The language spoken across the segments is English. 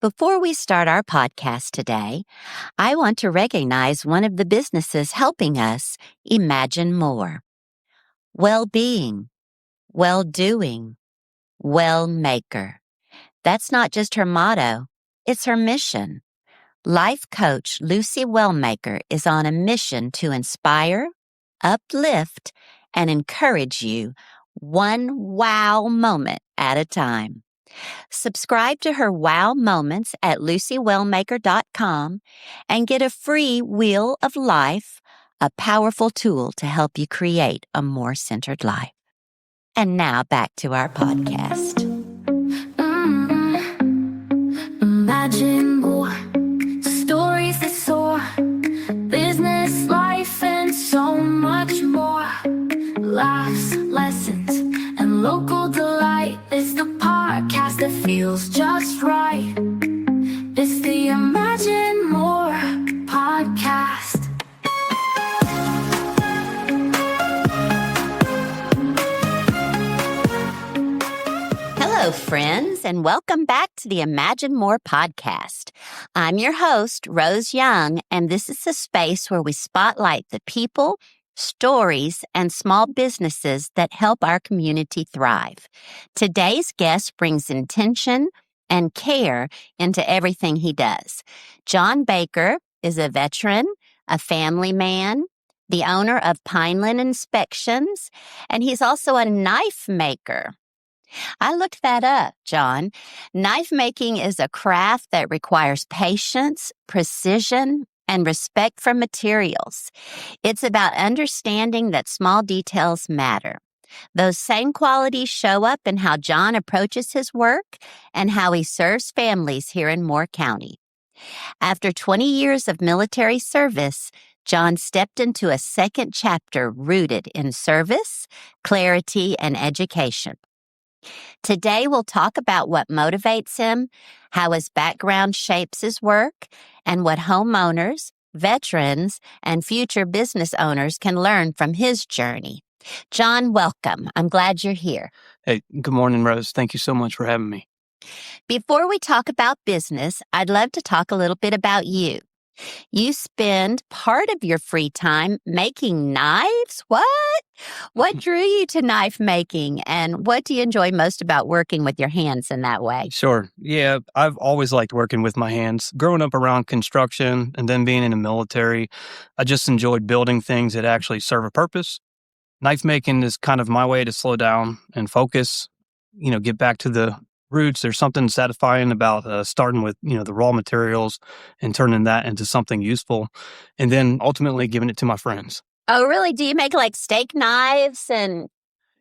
Before we start our podcast today, I want to recognize one of the businesses helping us imagine more. Well-being, well-doing, well-maker. That's not just her motto, it's her mission. Life coach Lucy Wellmaker is on a mission to inspire, uplift, and encourage you one wow moment at a time. Subscribe to her wow moments at lucywellmaker.com and get a free Wheel of Life, a powerful tool to help you create a more centered life. And now back to our podcast. Imagine more stories that soar, business, life, and so much more. Laughs, lessons, and local delight. It's the podcast that feels just right. It's the Imagine More podcast. Hello, friends, and welcome back to the Imagine More podcast. I'm your host, Rose Young, and this is the space where we spotlight the people, stories, and small businesses that help our community thrive. Today's guest brings intention and care into everything he does. Jon Baker is a veteran, a family man, the owner of Pineland Inspections, and he's also a knife maker. I looked that up, Jon. Knife making is a craft that requires patience, precision, and respect for materials. It's about understanding that small details matter. Those same qualities show up in how Jon approaches his work and how he serves families here in Moore County. After 20 years of military service, Jon stepped into a second chapter rooted in service, clarity, and education. Today, we'll talk about what motivates him, how his background shapes his work, and what homeowners, veterans, and future business owners can learn from his journey. Jon, welcome. I'm glad you're here. Hey, good morning, Rose. Thank you so much for having me. Before we talk about business, I'd love to talk a little bit about you. You spend part of your free time making knives? What drew you to knife making, and what do you enjoy most about working with your hands in that way? Sure. Yeah, I've always liked working with my hands. Growing up around construction and then being in the military, I just enjoyed building things that actually serve a purpose. Knife making is kind of my way to slow down and focus, get back to the roots. There's something satisfying about starting with, the raw materials and turning that into something useful and then ultimately giving it to my friends. Oh, really? Do you make like steak knives and...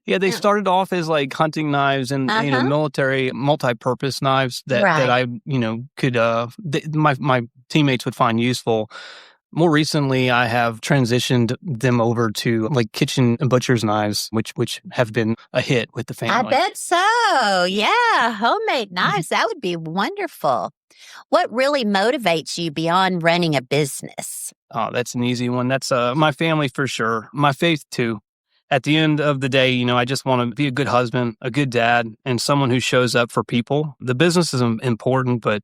Yeah, they started off as like hunting knives and, military multi-purpose knives that I, could, my teammates would find useful. More recently, I have transitioned them over to like kitchen and butcher's knives, which have been a hit with the family. I bet so. Yeah, homemade knives. That would be wonderful. What really motivates you beyond running a business? Oh, that's an easy one. That's my family for sure. My faith too. At the end of the day, I just want to be a good husband, a good dad, and someone who shows up for people. The business is important, but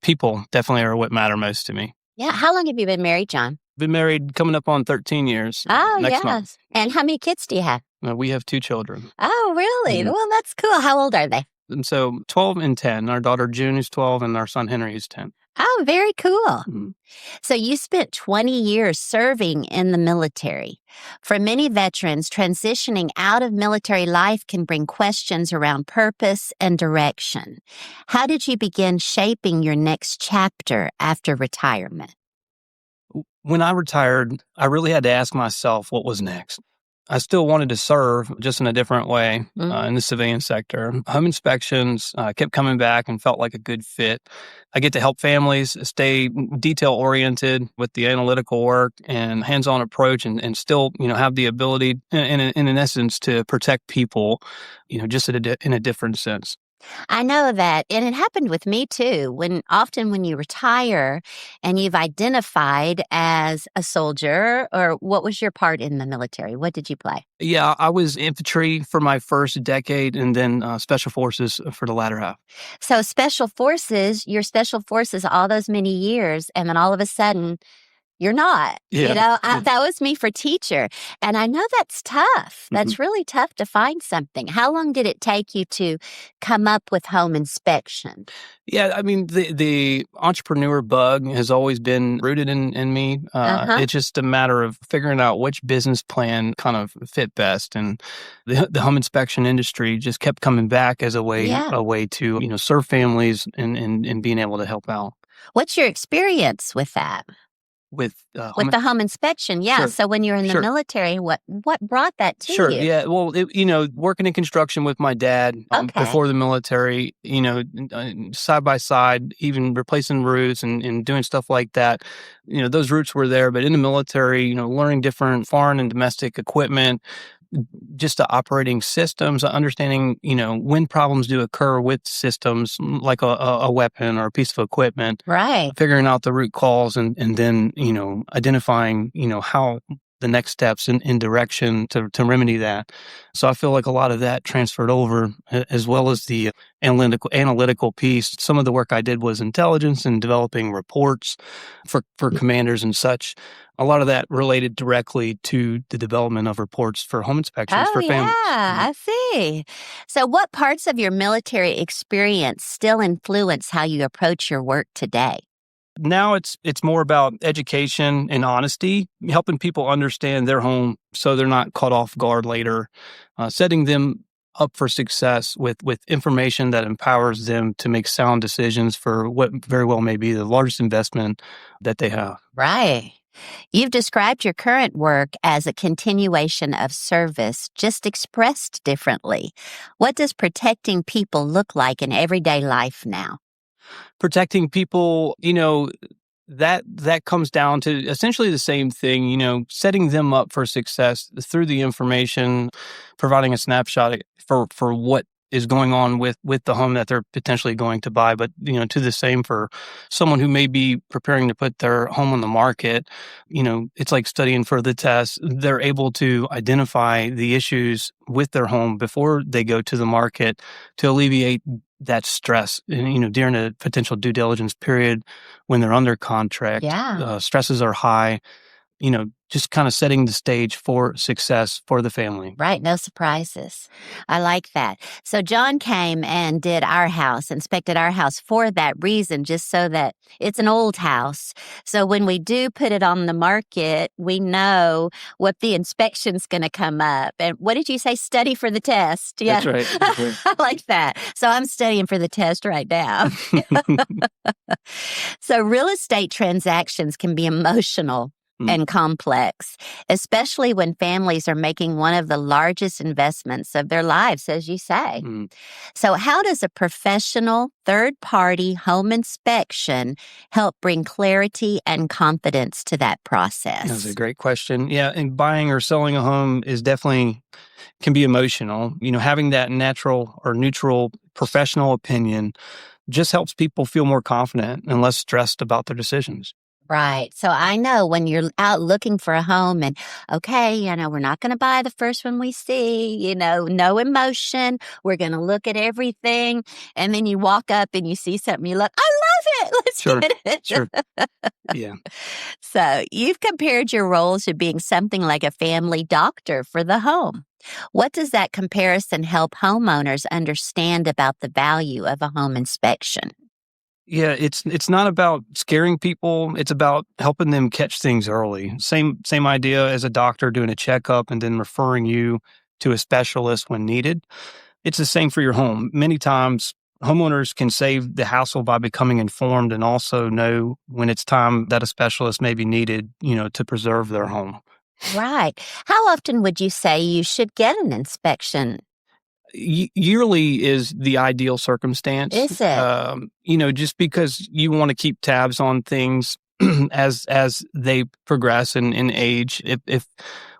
people definitely are what matter most to me. Yeah. How long have you been married, Jon? Been married coming up on 13 years. Oh, next month. And how many kids do you have? We have 2 children. Oh, really? Mm-hmm. Well, that's cool. How old are they? And so 12 and 10. Our daughter June is 12 and our son Henry is 10. Oh, very cool. Mm-hmm. So you spent 20 years serving in the military. For many veterans, transitioning out of military life can bring questions around purpose and direction. How did you begin shaping your next chapter after retirement? When I retired, I really had to ask myself what was next. I still wanted to serve, just in a different way in the civilian sector. Home inspections kept coming back and felt like a good fit. I get to help families stay detail-oriented with the analytical work and hands-on approach and still, have the ability, in essence, to protect people, just in a different sense. I know that, and it happened with me too. When you retire and you've identified as a soldier, or what was your part in the military? What did you play? Yeah, I was infantry for my first decade and then special forces for the latter half. So your special forces all those many years, and then all of a sudden you're not. Yeah. That was me for teacher. And I know that's tough. Mhm. That's really tough to find something. How long did it take you to come up with home inspection? Yeah, I mean, the entrepreneur bug has always been rooted in me. Uh-huh. It's just a matter of figuring out which business plan kind of fit best, and the home inspection industry just kept coming back as Yeah. a way to serve families and being able to help out What's your experience with that? with With the home inspection, yeah. Sure. So when you were in the Sure. military, what brought that to Sure. you? Yeah. Well, working in construction with my dad Okay. before the military, side by side, even replacing roofs and doing stuff like that. Those roots were there, but in the military, learning different foreign and domestic equipment, just the operating systems, understanding, when problems do occur with systems like a weapon or a piece of equipment, Right. figuring out the root cause and then, identifying, how the next steps in direction to remedy that. So I feel like a lot of that transferred over as well as the analytical piece. Some of the work I did was intelligence and developing reports for commanders and such. A lot of that related directly to the development of reports for home inspections Oh, for yeah, families. I see. So what parts of your military experience still influence how you approach your work today? Now it's more about education and honesty, helping people understand their home so they're not caught off guard later, setting them up for success with information that empowers them to make sound decisions for what very well may be the largest investment that they have. Right. You've described your current work as a continuation of service, just expressed differently. What does protecting people look like in everyday life now? Protecting people, that comes down to essentially the same thing, setting them up for success through the information, providing a snapshot for what is going on with the home that they're potentially going to buy, but to the same for someone who may be preparing to put their home on the market. It's like studying for the test. They're able to identify the issues with their home before they go to the market to alleviate that stress, during a potential due diligence period when they're under contract. Yeah. Stresses are high, just kind of setting the stage for success for the family. Right, no surprises. I like that. So John came and did our house, inspected our house for that reason, just so that it's an old house. So when we do put it on the market, we know what the inspection's going to come up. And what did you say? Study for the test. Yeah. That's right. That's right. I like that. So I'm studying for the test right now. So real estate transactions can be emotional and complex, especially when families are making one of the largest investments of their lives, as you say. So how does a professional third-party home inspection help bring clarity and confidence to that process? That's a great question. Yeah, and buying or selling a home is definitely can be emotional. Having that natural or neutral professional opinion just helps people feel more confident and less stressed about their decisions. Right. So I know when you're out looking for a home and, okay, we're not going to buy the first one we see, no emotion. We're going to look at everything. And then you walk up and you see something, you look, I love it. Let's Sure. get it. Sure. Yeah. So you've compared your roles to being something like a family doctor for the home. What does that comparison help homeowners understand about the value of a home inspection? Yeah, it's not about scaring people. It's about helping them catch things early. Same idea as a doctor doing a checkup and then referring you to a specialist when needed. It's the same for your home. Many times, homeowners can save the hassle by becoming informed and also know when it's time that a specialist may be needed, to preserve their home. Right. How often would you say you should get an inspection? Yearly is the ideal circumstance. Is it? Just because you want to keep tabs on things as they progress and age. If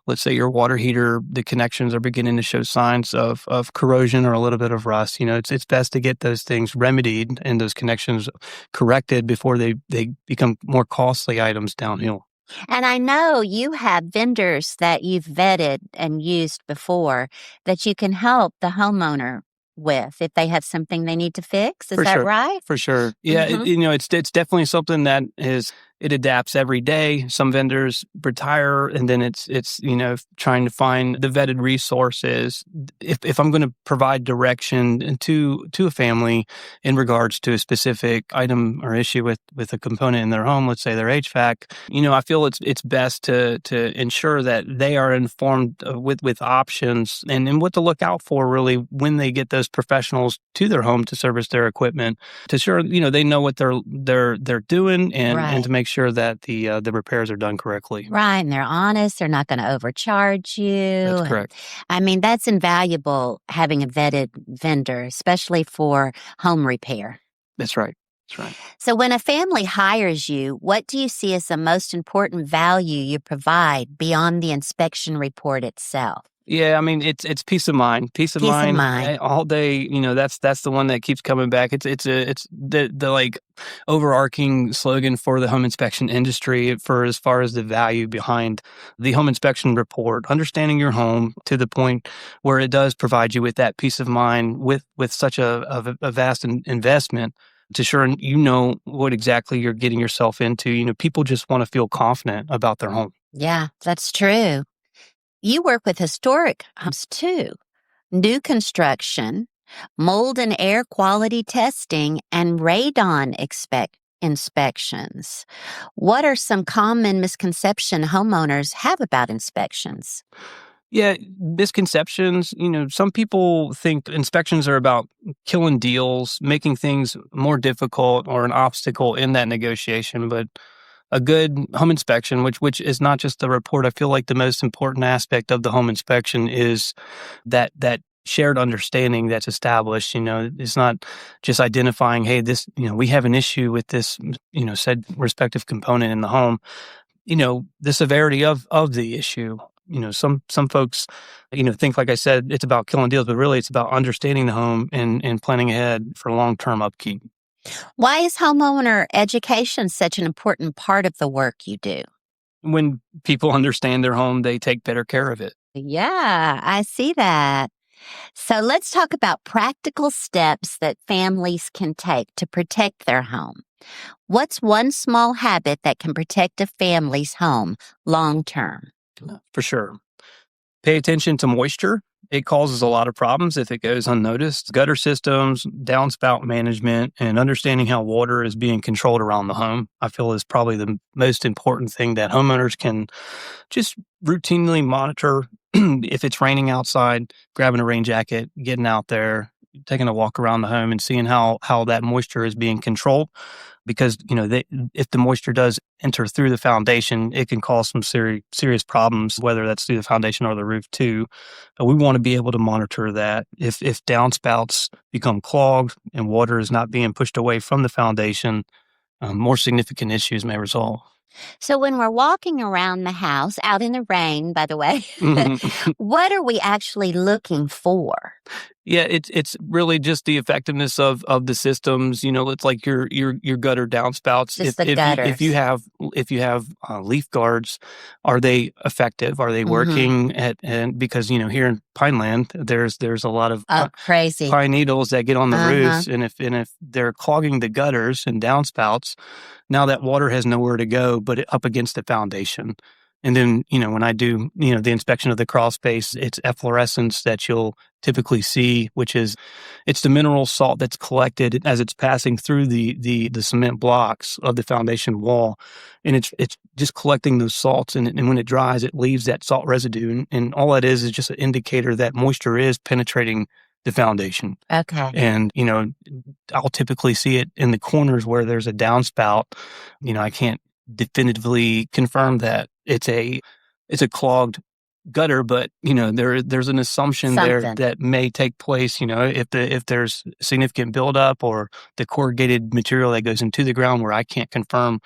let's say your water heater, the connections are beginning to show signs of corrosion or a little bit of rust. It's best to get those things remedied and those connections corrected before they become more costly items downhill. And I know you have vendors that you've vetted and used before that you can help the homeowner with if they have something they need to fix. Is For that sure. right? For sure. Yeah, Mhm. it's definitely something that it adapts every day. Some vendors retire, and then it's trying to find the vetted resources. If I'm going to provide direction to a family in regards to a specific item or issue with a component in their home, let's say their HVAC, I feel it's best to ensure that they are informed with options and what to look out for really when they get those professionals to their home to service their equipment, to sure they know what they're doing, and to Right. make sure that the repairs are done correctly. Right. And they're honest. They're not going to overcharge you. That's And correct. I mean, that's invaluable having a vetted vendor, especially for home repair. That's right. That's right. So, when a family hires you, what do you see as the most important value you provide beyond the inspection report itself? Yeah, I mean it's peace of mind. Peace of Peace of mind mind. all day. That's the one that keeps coming back. It's the like overarching slogan for the home inspection industry for as far as the value behind the home inspection report. Understanding your home to the point where it does provide you with that peace of mind with such a vast investment. To sure what exactly you're getting yourself into. People just want to feel confident about their home. Yeah, that's true. You work with historic homes too. New construction, mold and air quality testing, and radon inspections. What are some common misconceptions homeowners have about inspections? Yeah, misconceptions. Some people think inspections are about killing deals, making things more difficult or an obstacle in that negotiation. But a good home inspection, which is not just the report, I feel like the most important aspect of the home inspection is that shared understanding that's established. It's not just identifying, hey, this, we have an issue with this, said respective component in the home. The severity of the issue. Some folks, think, like I said, it's about killing deals, but really it's about understanding the home and planning ahead for long-term upkeep. Why is homeowner education such an important part of the work you do? When people understand their home, they take better care of it. Yeah, I see that. So let's talk about practical steps that families can take to protect their home. What's one small habit that can protect a family's home long term? For sure. Pay attention to moisture. It causes a lot of problems if it goes unnoticed. Gutter systems, downspout management, and understanding how water is being controlled around the home, I feel is probably the most important thing that homeowners can just routinely monitor. If it's raining outside, grabbing a rain jacket, getting out there, taking a walk around the home and seeing how that moisture is being controlled. Because, if the moisture does enter through the foundation, it can cause some serious problems, whether that's through the foundation or the roof too. We want to be able to monitor that. If downspouts become clogged and water is not being pushed away from the foundation, more significant issues may result. So, when we're walking around the house out in the rain, by the way, what are we actually looking for? Yeah, it's really just the effectiveness of the systems. It's like your gutter downspouts. Just the If you gutters. have leaf guards, are they effective? Are they Hmm. working and because here in Pineland there's a lot of Oh, crazy. pine needles that get on the Uh huh. roofs, and if they're clogging the gutters and downspouts, now that water has nowhere to go but up against the foundation. And then, when I do, the inspection of the crawl space, it's efflorescence that you'll typically see, which is it's the mineral salt that's collected as it's passing through the cement blocks of the foundation wall. And it's just collecting those salts, and when it dries, it leaves that salt residue. And all that is just an indicator that moisture is penetrating the foundation. Okay. And, I'll typically see it in the corners where there's a downspout. I can't definitively confirm that it's a clogged gutter, but there's an assumption there Something. that may take place. If there's significant buildup or the corrugated material that goes into the ground, where I can't confirm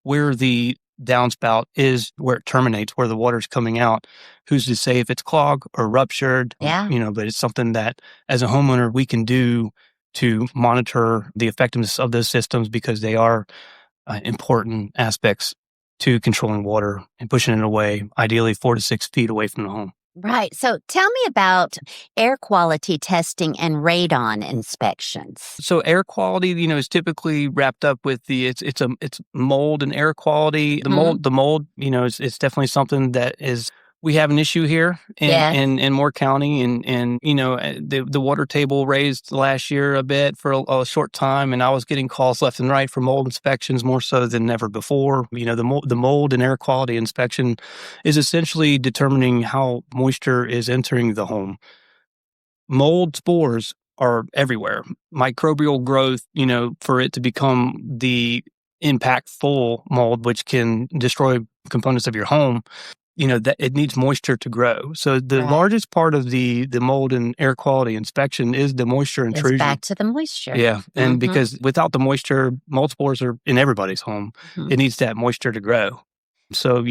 where the downspout is where it terminates, where the water's coming out. Who's to say if it's clogged or ruptured? Yeah. But it's something that as a homeowner we can do to monitor the effectiveness of those systems, because they are important aspects to controlling water and pushing it away, ideally 4 to 6 feet away from the home. Right. So tell me about air quality testing and radon inspections. So air quality, is typically wrapped up with it's mold and air quality. The mold, it's definitely something that is. We have an issue here in Moore County, and the water table raised last year a bit for a short time, and I was getting calls left and right for mold inspections more so than ever before. The mold and air quality inspection is essentially determining how moisture is entering the home. Mold spores are everywhere. Microbial growth, for it to become the impactful mold, which can destroy components of your home, that it needs moisture to grow. So the largest part of the mold and air quality inspection is the moisture intrusion. It's back to the moisture. Yeah. And because without the moisture, mold spores are in everybody's home. It needs that moisture to grow. So,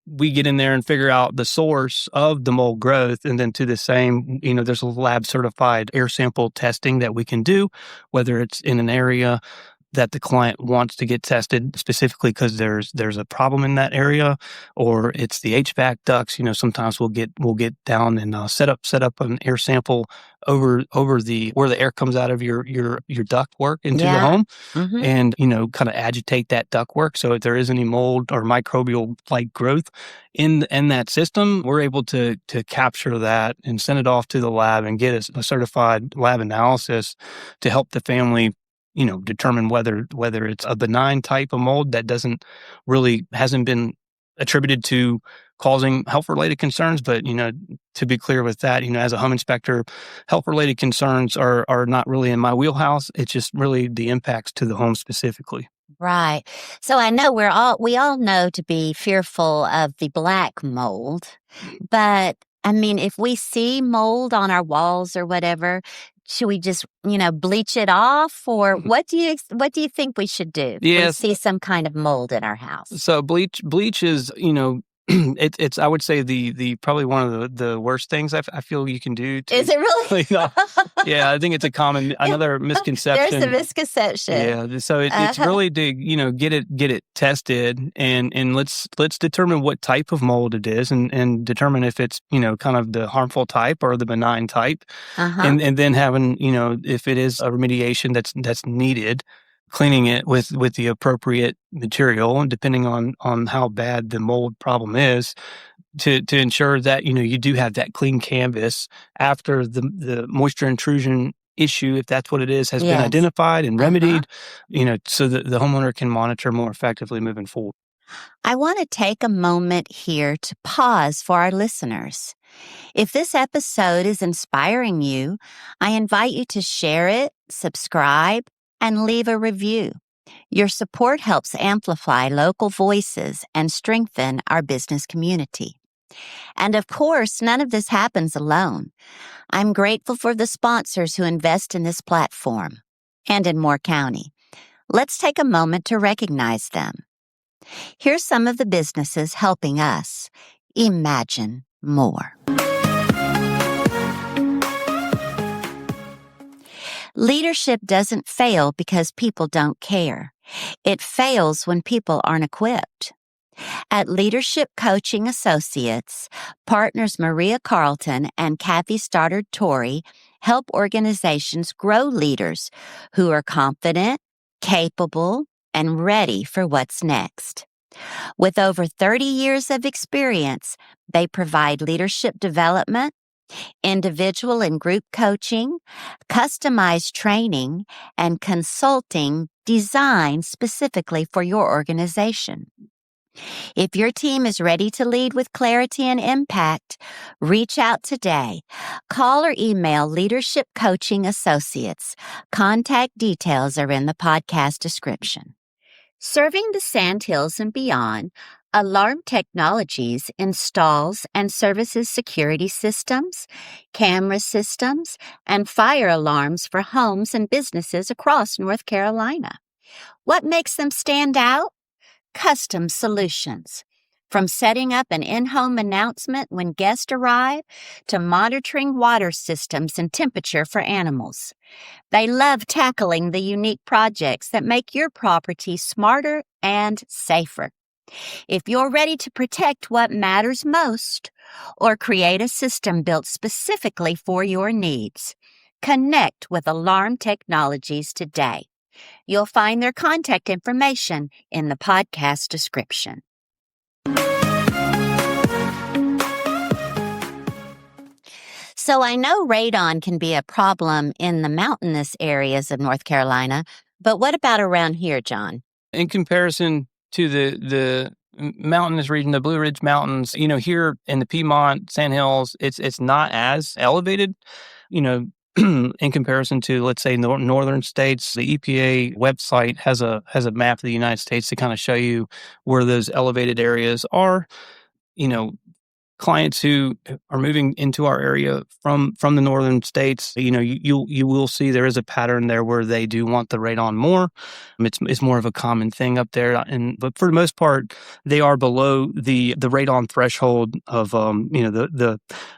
we get in there and figure out the source of the mold growth. And then to the same, there's a lab certified air sample testing that we can do, whether it's in an area that the client wants to get tested specifically because there's a problem in that area, or it's the HVAC ducts. Sometimes we'll get down and set up an air sample over the where the air comes out of your duct work into the home, and kind of agitate that duct work. So if there is any mold or microbial like growth in that system, we're able to capture that and send it off to the lab and get a certified lab analysis to help the family determine whether it's a benign type of mold that hasn't been attributed to causing health-related concerns. But, to be clear with that, as a home inspector, health-related concerns are not really in my wheelhouse. It's just really the impacts to the home specifically. Right. So I know we all know to be fearful of the black mold, but I mean, if we see mold on our walls or whatever, should we just, bleach it off, or what do you think we should do? Yes. If we see some kind of mold in our house. So bleach is, it's I would say the probably one of the worst things I feel you can do. Is it really? Yeah, I think it's another misconception. There's a misconception. Yeah, so it's really to get it tested and let's determine what type of mold it is and determine if it's kind of the harmful type or the benign type, and then having if it is a remediation that's needed, cleaning it with the appropriate material, and depending on how bad the mold problem is, to ensure that you do have that clean canvas after the moisture intrusion issue, if that's what it is, has been identified and remedied, so that the homeowner can monitor more effectively moving forward. I want to take a moment here to pause for our listeners. If this episode is inspiring you, I invite you to share it, subscribe, and leave a review. Your support helps amplify local voices and strengthen our business community. And of course, none of this happens alone. I'm grateful for the sponsors who invest in this platform and in Moore County. Let's take a moment to recognize them. Here's some of the businesses helping us imagine more. Leadership doesn't fail because people don't care. It fails when people aren't equipped. At Leadership Coaching Associates, partners Maria Carlton and Kathy Stoddard-Torrey help organizations grow leaders who are confident, capable, and ready for what's next. With over 30 years of experience, they provide leadership development, individual and group coaching, customized training, and consulting designed specifically for your organization. If your team is ready to lead with clarity and impact, reach out today. Call or email Leadership Coaching Associates. Contact details are in the podcast description. Serving the Sandhills and beyond, Alarm Technologies installs and services security systems, camera systems, and fire alarms for homes and businesses across North Carolina. What makes them stand out? custom solutions. From setting up an in-home announcement when guests arrive to monitoring water systems and temperature for animals. They love tackling the unique projects that make your property smarter and safer. If you're ready to protect what matters most or create a system built specifically for your needs, connect with Alarm Technologies today. You'll find their contact information in the podcast description. So I know radon can be a problem in the mountainous areas of North Carolina, but what about around here, Jon? In comparison to the mountainous region, the Blue Ridge Mountains, here in the Piedmont, Sandhills, it's not as elevated, in comparison to, let's say, northern states. The EPA website has a map of the United States to kind of show you where those elevated areas are. Clients who are moving into our area from the northern states, you will see there is a pattern there where they do want the radon more. It's more of a common thing up there, but for the most part, they are below the radon threshold of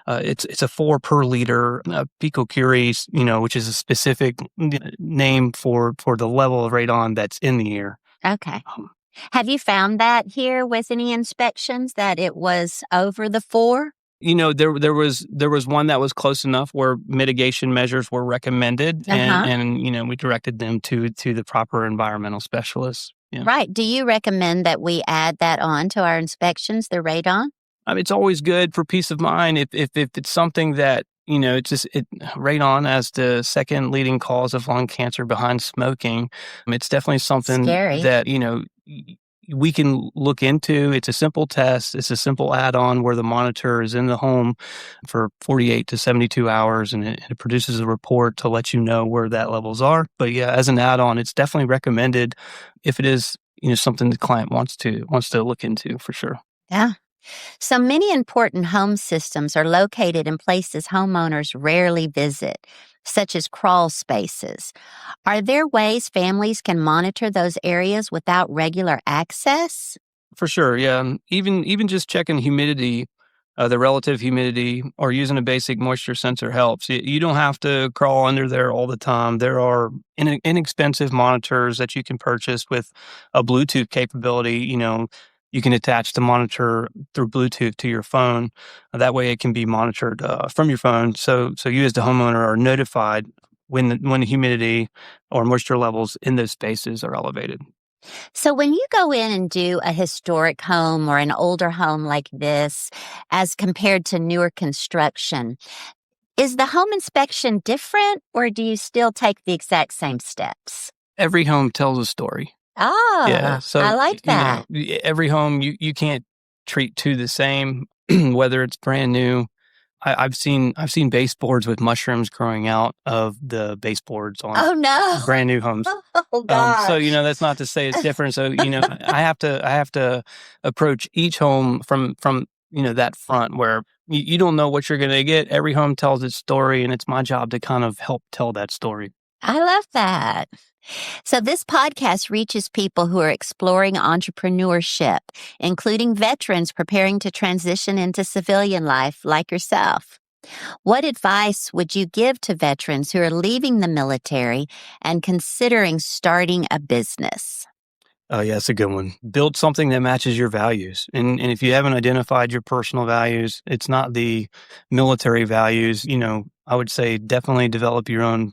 it's a 4 per liter picocuries, which is a specific name for the level of radon that's in the air. Okay. Have you found that here with any inspections that it was over the 4? There was one that was close enough where mitigation measures were recommended, and we directed them to the proper environmental specialists. Yeah. Right. Do you recommend that we add that on to our inspections, the radon? It's always good for peace of mind if it's something that radon as the second leading cause of lung cancer behind smoking. It's definitely something Scary. that we can look into. It's a simple test. It's a simple add-on where the monitor is in the home for 48 to 72 hours, and it produces a report to let you know where that levels are. But yeah, as an add-on, it's definitely recommended if it is something the client wants to look into, for sure. Yeah. So many important home systems are located in places homeowners rarely visit, such as crawl spaces. Are there ways families can monitor those areas without regular access? For sure, yeah. Even just checking humidity, the relative humidity, or using a basic moisture sensor helps. You don't have to crawl under there all the time. There are inexpensive monitors that you can purchase with a Bluetooth capability. You can attach the monitor through Bluetooth to your phone. That way it can be monitored from your phone. So you as the homeowner are notified when the humidity or moisture levels in those spaces are elevated. So when you go in and do a historic home or an older home like this, as compared to newer construction, is the home inspection different, or do you still take the exact same steps? Every home tells a story. Oh, yeah, so, I like that. Every home you can't treat two the same, whether it's brand new. I've seen baseboards with mushrooms growing out of the baseboards on brand new homes. Oh gosh. So that's not to say it's different. So I have to approach each home from that front where you don't know what you're going to get. Every home tells its story, and it's my job to kind of help tell that story. I love that. So this podcast reaches people who are exploring entrepreneurship, including veterans preparing to transition into civilian life like yourself. What advice would you give to veterans who are leaving the military and considering starting a business? Oh, yeah, that's a good one. Build something that matches your values. And if you haven't identified your personal values, it's not the military values. I would say definitely develop your own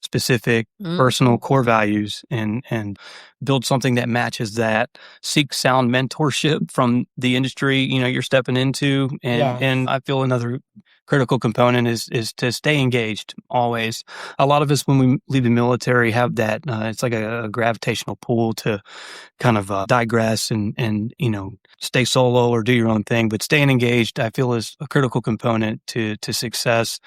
specific personal core values and build something that matches that. Seek sound mentorship from the industry you're stepping into. And I feel another critical component is to stay engaged always. A lot of us, when we leave the military, have that it's like a gravitational pull to kind of digress and stay solo or do your own thing. But staying engaged, I feel, is a critical component to success.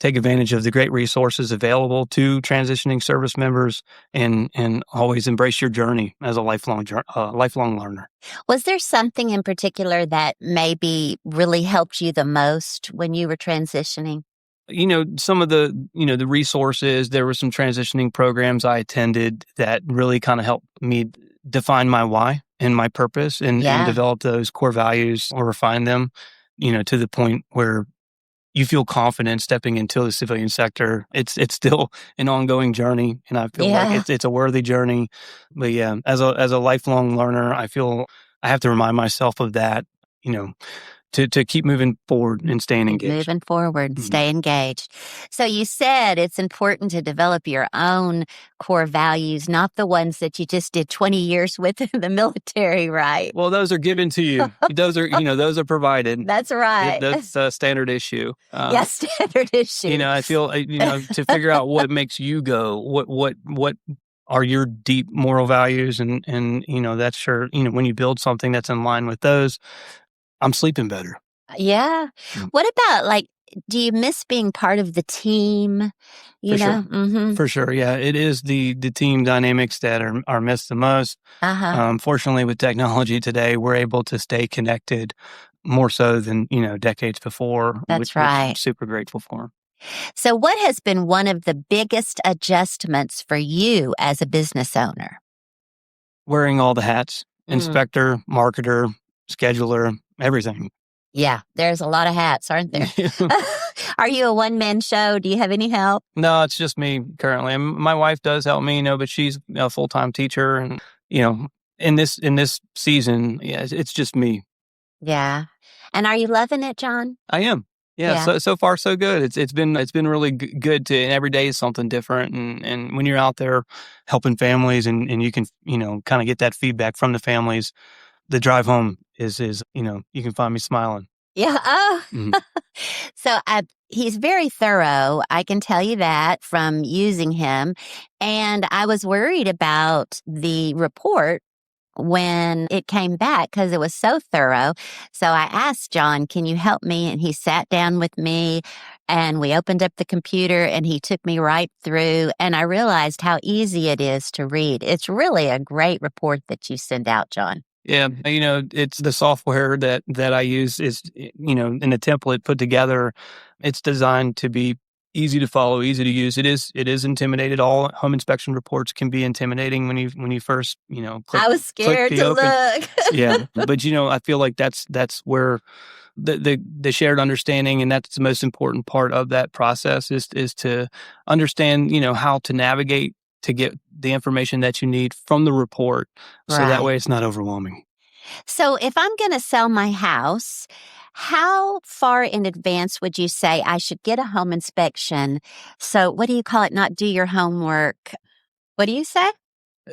Take advantage of the great resources available to transitioning service members, and always embrace your journey as a lifelong learner. Was there something in particular that maybe really helped you the most when you were transitioning? Some of the resources, there were some transitioning programs I attended that really kind of helped me define my why. in my purpose and Yeah. develop those core values or refine them, to the point where you feel confident stepping into the civilian sector. It's still an ongoing journey, and I feel like Yeah. it's a worthy journey. But yeah, as a lifelong learner, I feel I have to remind myself of that, you know, to keep moving forward and staying Keep engaged. moving forward, Mhm. stay engaged. So you said it's important to develop your own core values, not the ones that you just did 20 years with in the military, right? Well, those are given to you. Those are those are provided. That's right. That's a standard issue. Yes, standard issue. I feel to figure out what makes you go. What are your deep moral values, and that's sure when you build something that's in line with those, I'm sleeping better. Yeah. Mm. What about do you miss being part of the team? For sure. Mm-hmm. For sure, yeah, it is the team dynamics that are missed the most. Uh-huh. Fortunately, with technology today, we're able to stay connected more so than decades before, That's which I'm right. super grateful for. So what has been one of the biggest adjustments for you as a business owner? Wearing all the hats: Mm. inspector, marketer, scheduler, everything. Yeah, there's a lot of hats, aren't there? Are you a one-man show? Do you have any help? No, it's just me currently. My wife does help me, but she's a full-time teacher, and in this season, yeah, it's just me. Yeah. And are you loving it, John? I am. Yeah, Yeah. so far so good. It's been really good to, and every day is something different, and when you're out there helping families, and you can kind of get that feedback from the families, the drive home is you can find me smiling. Yeah. Oh. Mhm. So he's very thorough. I can tell you that from using him. And I was worried about the report when it came back because it was so thorough. So I asked John, can you help me? And he sat down with me and we opened up the computer and he took me right through. And I realized how easy it is to read. It's really a great report that you send out, John. Yeah, it's the software that I use is in a template put together. It's designed to be easy to follow, easy to use. It is intimidated. All home inspection reports can be intimidating when you first click, I was scared the to open. look. Yeah, but I feel like that's where the shared understanding, and that's the most important part of that process is to understand how to navigate to get the information that you need from the report, so that Right. way it's not overwhelming. So if I'm going to sell my house, how far in advance would you say I should get a home inspection? So what do you call it? Not do your homework. What do you say?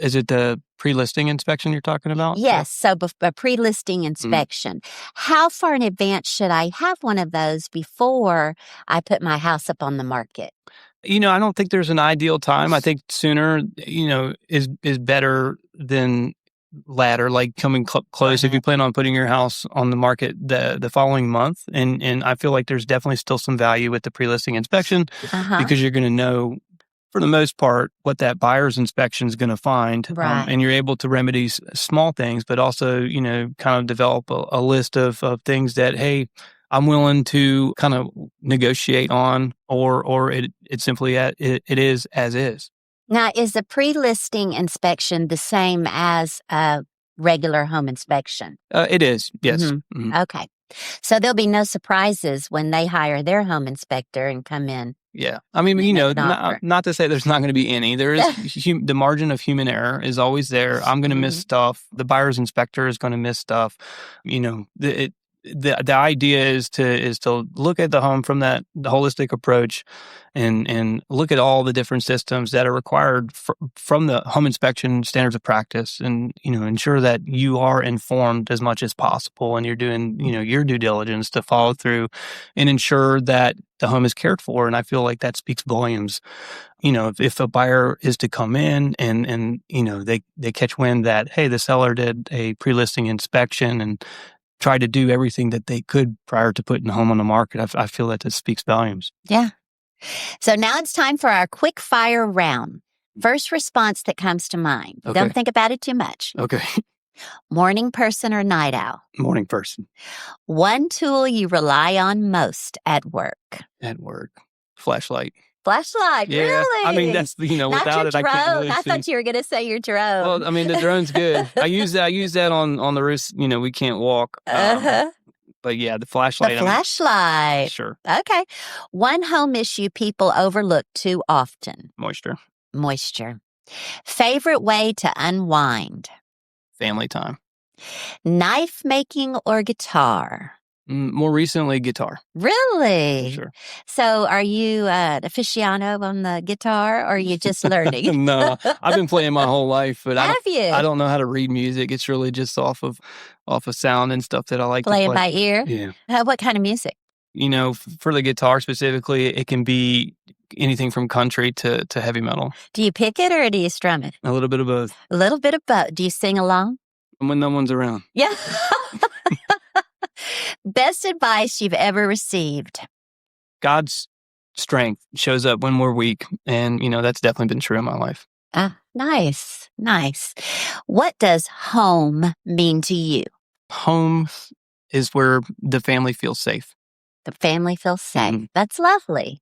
Is it the pre-listing inspection you're talking about? Yes. So a pre-listing inspection. How far in advance should I have one of those before I put my house up on the market? I don't think there's an ideal time. I think sooner, is better than latter, like coming close. If you plan on putting your house on the market the following month, and I feel like there's definitely still some value with the pre-listing inspection Uh-huh. because you're going to know, for the most part, what that buyer's inspection is going to find. Right. And you're able to remedy small things, but also, kind of develop a list of things that, hey, I'm willing to kind of negotiate on, or it's simply it is as is. Now, is the pre-listing inspection the same as a regular home inspection? It is, yes. Mhm. Mhm. Okay. So there'll be no surprises when they hire their home inspector and come in. Yeah. I mean, They make an offer. not to say there's not going to be any. There is the margin of human error is always there. I'm going to miss Mhm. stuff. The buyer's inspector is going to miss stuff. The idea is to look at the home from the holistic approach, and look at all the different systems that are required from the home inspection standards of practice, and ensure that you are informed as much as possible, and you're doing your due diligence to follow through and ensure that the home is cared for. And I feel like that speaks volumes. If a buyer is to come in and they catch wind that, hey, the seller did a pre-listing inspection and tried to do everything that they could prior to putting the home on the market, I feel that speaks volumes. Yeah. So now it's time for our quick fire round. First response that comes to mind. Okay. Don't think about it too much. Okay. Morning person or night owl? Morning person. One tool you rely on most at work? At work. Flashlight. Flashlight, Yeah. really? I mean, that's, Not without your it, I can't drone. really I see. thought you were going to say your drone. Well, I mean, the drone's good. I use that on the wrist. We can't walk. Uh-huh. But yeah, the The flashlight. flashlight. Sure. Okay. One home issue people overlook too often. Moisture. Favorite way to unwind. Family time. Knife making or guitar? More recently, guitar. Really? Sure. So are you an aficionado on the guitar or are you just learning? No, I've been playing my whole life, but Have you? I don't know how to read music. It's really just off of sound and stuff that I like to Playing play. by ear? Yeah. What kind of music? For the guitar specifically, it can be anything from country to heavy metal. Do you pick it or do you strum it? A little bit of both. A little bit of both. Do you sing along? When no one's around. Yeah. Best advice you've ever received? God's strength shows up when we're weak. And, that's definitely been true in my life. Ah, nice. Nice. What does home mean to you? Home is where the family feels safe. The family feels safe. Mhm. That's lovely.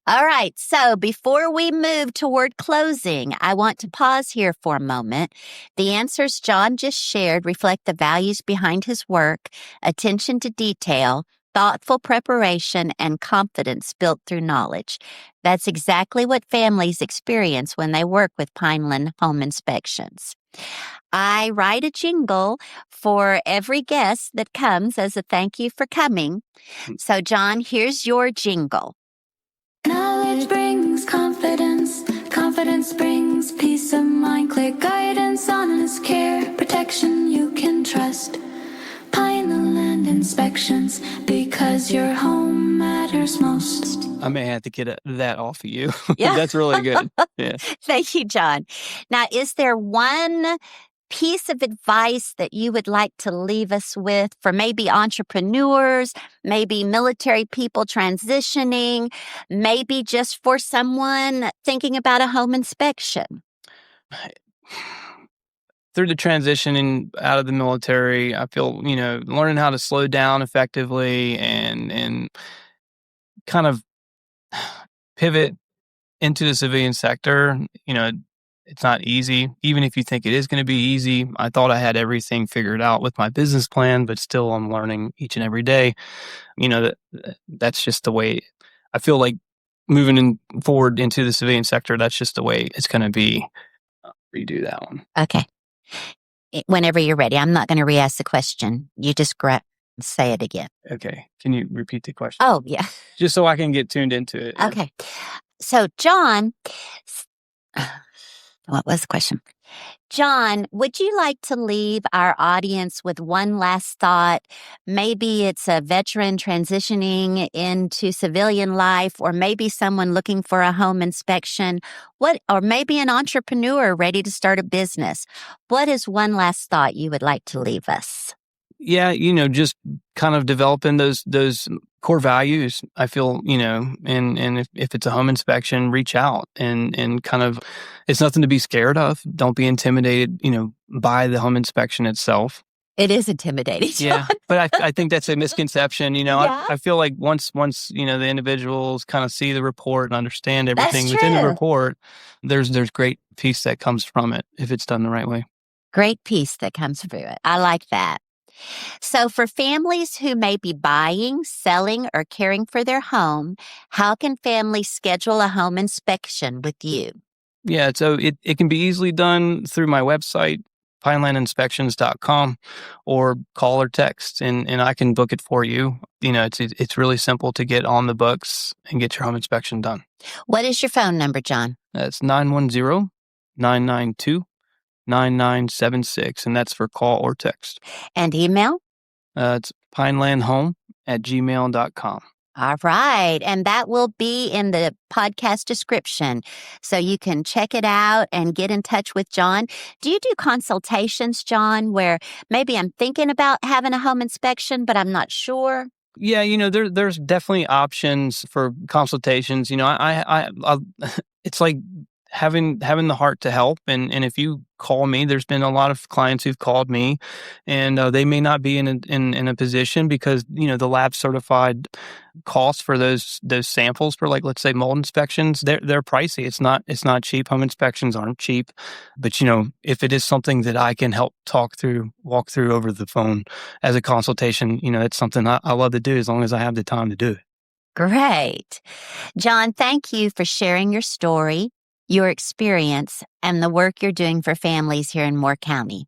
All right. So before we move toward closing, I want to pause here for a moment. The answers Jon just shared reflect the values behind his work, attention to detail, thoughtful preparation, and confidence built through knowledge. That's exactly what families experience when they work with Pineland Home Inspections. I write a jingle for every guest that comes as a thank you for coming. So, Jon, here's your jingle. Knowledge brings confidence. Confidence brings peace of mind. Clear guidance, honest care, protection you can trust. Pineland Inspections, because your home matters most. I may have to get that off of you. Yeah. That's really good. Yeah. Thank you, Jon. Now, is there one piece of advice that you would like to leave us with for maybe entrepreneurs, maybe military people transitioning, maybe just for someone thinking about a home inspection? Through the transitioning out of the military, I feel, learning how to slow down effectively and kind of pivot into the civilian sector, it's not easy. Even if you think it is going to be easy, I thought I had everything figured out with my business plan, but still I'm learning each and every day. That's just the way I feel like moving forward into the civilian sector. That's just the way it's going to be. Redo that one. Okay. Whenever you're ready, I'm not going to re-ask the question. You just say it again. Okay. Can you repeat the question? Oh, yeah. Just so I can get tuned into it. Okay. So, Jon, what was the question? Jon, would you like to leave our audience with one last thought? Maybe it's a veteran transitioning into civilian life, or maybe someone looking for a home inspection, or maybe an entrepreneur ready to start a business. What is one last thought you would like to leave us? Yeah, just kind of developing those core values. I feel, and if it's a home inspection, reach out and kind of, it's nothing to be scared of. Don't be intimidated, by the home inspection itself. It is intimidating. Yeah, but I think that's a misconception. Yeah. I feel like once the individuals kind of see the report and understand everything That's within the true. report, there's great peace that comes from it if it's done the right way. Great peace that comes through it. I like that. So for families who may be buying, selling, or caring for their home, how can families schedule a home inspection with you? Yeah, so it can be easily done through my website, pinelandinspections.com, or call or text, and I can book it for you. It's really simple to get on the books and get your home inspection done. What is your phone number, Jon? That's 910-992-9976, and that's for call or text. And email? It's pinelandhome@gmail.com. All right. And that will be in the podcast description. So you can check it out and get in touch with Jon. Do you do consultations, Jon, where maybe I'm thinking about having a home inspection, but I'm not sure? Yeah, there's definitely options for consultations. I it's like having the heart to help. And if you call me, there's been a lot of clients who've called me, and they may not be in a position because the lab certified costs for those samples for, like, let's say mold inspections, they're pricey. It's not cheap. Home inspections aren't cheap, but if it is something that I can help walk through over the phone as a consultation, it's something I love to do as long as I have the time to do it. Great. Jon, thank you for sharing your story, your experience, and the work you're doing for families here in Moore County.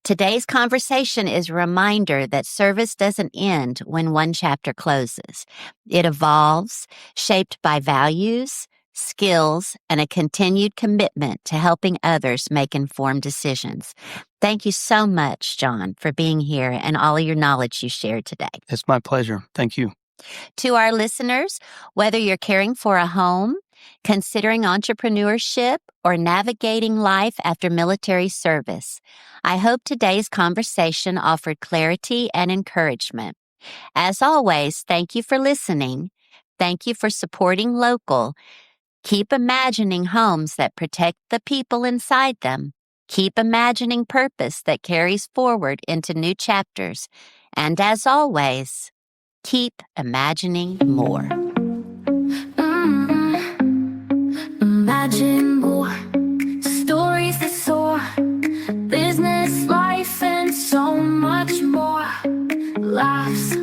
Today's conversation is a reminder that service doesn't end when one chapter closes. It evolves, shaped by values, skills, and a continued commitment to helping others make informed decisions. Thank you so much, Jon, for being here and all of your knowledge you shared today. It's my pleasure. Thank you. To our listeners, whether you're caring for a home, considering entrepreneurship, or navigating life after military service, I hope today's conversation offered clarity and encouragement. As always, thank you for listening. Thank you for supporting local. Keep imagining homes that protect the people inside them. Keep imagining purpose that carries forward into new chapters. And as always, keep imagining more. Imagine more stories that soar, business, life, and so much more. Laughs,